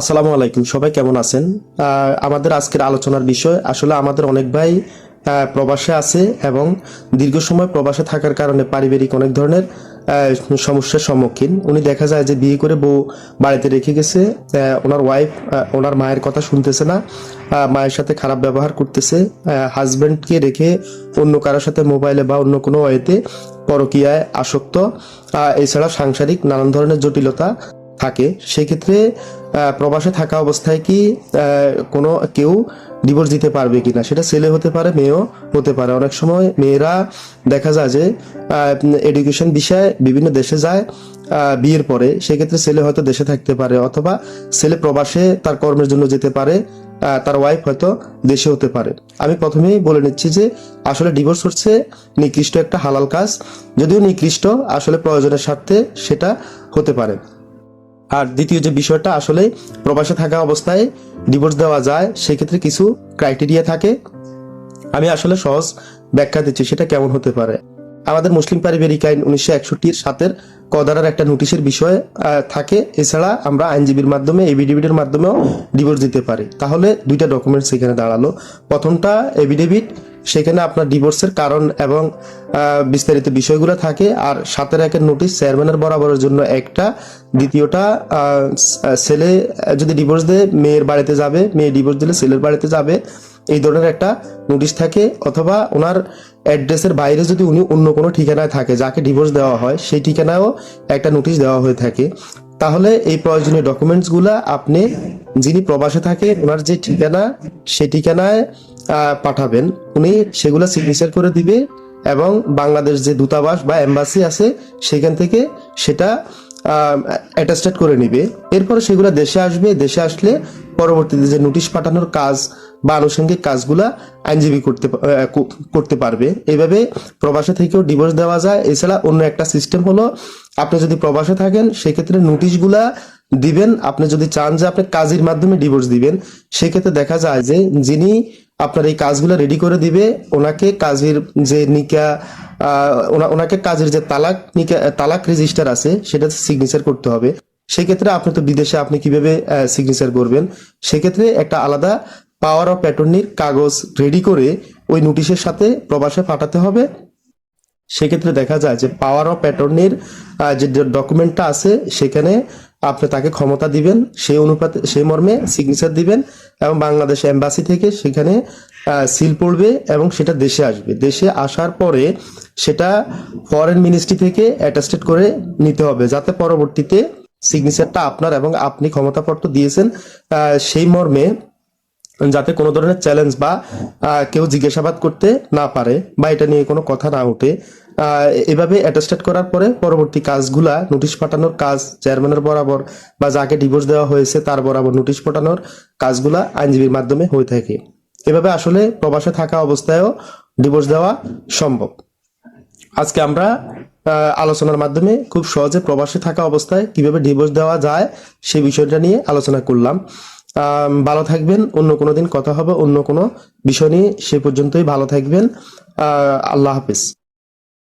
আসসালামু আলাইকুম, সবাই কেমন আছেন? আমাদের আজকের আলোচনার বিষয় আসলে আমাদের অনেক ভাই প্রবাসে আছে এবং দীর্ঘ সময় প্রবাসে থাকার কারণে পারিবারিক অনেক ধরনের সমস্যার সম্মুখীন। উনি দেখা যায় যে বিয়ে করে বউ বাড়িতে রেখে গেছে, ওনার ওয়াইফ ওনার মায়ের কথা শুনতেছে না, মায়ের সাথে খারাপ ব্যবহার করতেছে, হাজব্যান্ডকে রেখে অন্য কারোর সাথে মোবাইলে বা অন্য কোনো ওয়েতে পরকীয়ায় আসক্ত, এছাড়া সাংসারিক নানান ধরনের জটিলতা থাকে। সেক্ষেত্রে প্রবাসে থাকা অবস্থায় কি কোনো কেউ ডিভোর্স দিতে পারবে কিনা, সেটা ছেলে হতে পারে, মেয়েও হতে পারে। অনেক সময় মেয়েরা দেখা যায় যে এডুকেশন বিষয়ে বিভিন্ন দেশে যায় বিয়ের পরে, সেক্ষেত্রে ছেলে হয়তো দেশে থাকতে পারে, অথবা ছেলে প্রবাসে তার কর্মের জন্য যেতে পারে, তার ওয়াইফ হয়তো দেশে হতে পারে। আমি প্রথমেই বলে নিচ্ছি যে আসলে ডিভোর্স হচ্ছে নিকৃষ্ট একটা হালাল কাজ, যদিও নিকৃষ্ট, আসলে প্রয়োজনের স্বার্থে সেটা হতে পারে। আর দ্বিতীয় যে বিষয়টা, আসলে প্রবাসে থাকা অবস্থায় ডিভোর্স দেওয়া যায়, সেক্ষেত্রে কিছু ক্রাইটেরিয়া থাকে। আমি আসলে সহজ ব্যাখ্যা দিচ্ছি সেটা কেমন হতে পারে। আমাদের মুসলিম পারিবারিক আইন 1961 সাতের কদারার একটা নোটিশের বিষয় থাকে। এছাড়া আমরা আইনজীবীর মাধ্যমে, এভিডেভিটের মাধ্যমেও ডিভোর্স দিতে পারি। তাহলে দুইটা ডকুমেন্টস এখানে দাঁড়ালো। প্রথমটা এভিডেভিট, সেখানে আপনার ডিভোর্সের কারণ এবং বিস্তারিত বিষয়গুলো থাকে। আর 7-1 নোটিশ চেয়ারম্যানের বরাবরের জন্য একটা। দ্বিতীয়টা, ছেলে যদি ডিভোর্স দেয় মেয়ের বাড়িতে যাবে, মেয়ে ডিভোর্স দিলে ছেলের বাড়িতে যাবে, এই ধরনের একটা নোটিশ থাকে। অথবা ওনার অ্যাড্রেসের বাইরে যদি উনি অন্য কোনো ঠিকানায় থাকে, যাকে ডিভোর্স দেওয়া হয় সেই ঠিকানায়ও একটা নোটিশ দেওয়া হয়ে থাকে। তাহলে এই প্রয়োজনীয় ডকুমেন্টসগুলো আপনি যিনি প্রবাসে থাকে ওনার যে ঠিকানা, সেই ঠিকানায় পাঠাবেন। উনি সেগুলো সিগনেচার করে দিবে এবং বাংলাদেশ যে দূতাবাস বা এম্বাসি আছে সেখান থেকে সেটা অ্যাটাস্টেড করে নিবে। এরপরে সেগুলো দেশে আসবে। দেশে আসলে পরবর্তীতে যে নোটিশ পাঠানোর কাজ বা আনুষঙ্গিক কাজগুলা আইনজীবী করতে পারবে। এইভাবে প্রবাসে থেকেও ডিভোর্স দেওয়া যায়। এছাড়া অন্য একটা সিস্টেম হলো, আপনি যদি প্রবাসে থাকেন সেক্ষেত্রে নোটিশগুলা দিবেন। আপনি যদি চান যে আপনি কাজীর মাধ্যমে ডিভোর্স দিবেন, সেক্ষেত্রে দেখা যায় যে যিনি আপনার এই কাজগুলো রেডি করে দিবে, ওনাকে কাজীর যে ওনাকে কাজের যে তালাক রেজিস্টার আছে সেটাতে সিগনেচার করতে হবে। সেক্ষেত্রে আপনি তো বিদেশে, আপনি কিভাবে সিগনেচার করবেন? সেক্ষেত্রে একটা আলাদা পাওয়ার অফ অ্যাটর্নির কাগজ রেডি করে ওই নোটিশের সাথে প্রবাসে পাঠাতে হবে। সেক্ষেত্রে দেখা যায় যে পাওয়ার অফ অ্যাটর্নির যে ডকুমেন্টটা আছে সেখানে আপনি তাকে ক্ষমতা দিবেন, সেই অনুপাতে সেই মর্মে সিগনেচার দিবেন এবং বাংলাদেশ এম্বাসি থেকে সেখানে সিল পড়বে এবং সেটা দেশে আসবে। দেশে আসার পরে সেটা ফরেন মিনিস্ট্রি থেকে অ্যাটাস্টেড করে নিতে হবে, যাতে পরবর্তীতে সিগনেচারটা আপনার এবং আপনি ক্ষমতাপত্র দিয়েছেন সেই মর্মে যাতে কোনো ধরনের চ্যালেঞ্জ বা কেউ জিজ্ঞাসাবাদ করতে না পারে বা এটা নিয়ে কোনো কথা না ওঠে। এভাবে অ্যাটাস্টেড করার পরে পরবর্তী কাজগুলা, নোটিশ পাঠানোর কাজ চেয়ারম্যানের বরাবর বা যাকে ডিভোর্স দেওয়া হয়েছে তার বরাবর নোটিশ পাঠানোর কাজগুলা আইনজীবীর মাধ্যমে হয়ে থাকে। এভাবে আসলে প্রবাসে থাকা অবস্থায়ও ডিভোর্স দেওয়া সম্ভব। আজকে আমরা আলোচনার মাধ্যমে খুব সহজে প্রবাসে থাকা অবস্থায় কিভাবে ডিভোর্স দেওয়া যায় সেই বিষয়টা নিয়ে আলোচনা করলাম। ভালো থাকবেন। অন্য কোনো দিন কথা হবে অন্য কোনো বিষয় নিয়ে। সে পর্যন্তই ভালো থাকবেন। আল্লাহ হাফিজ।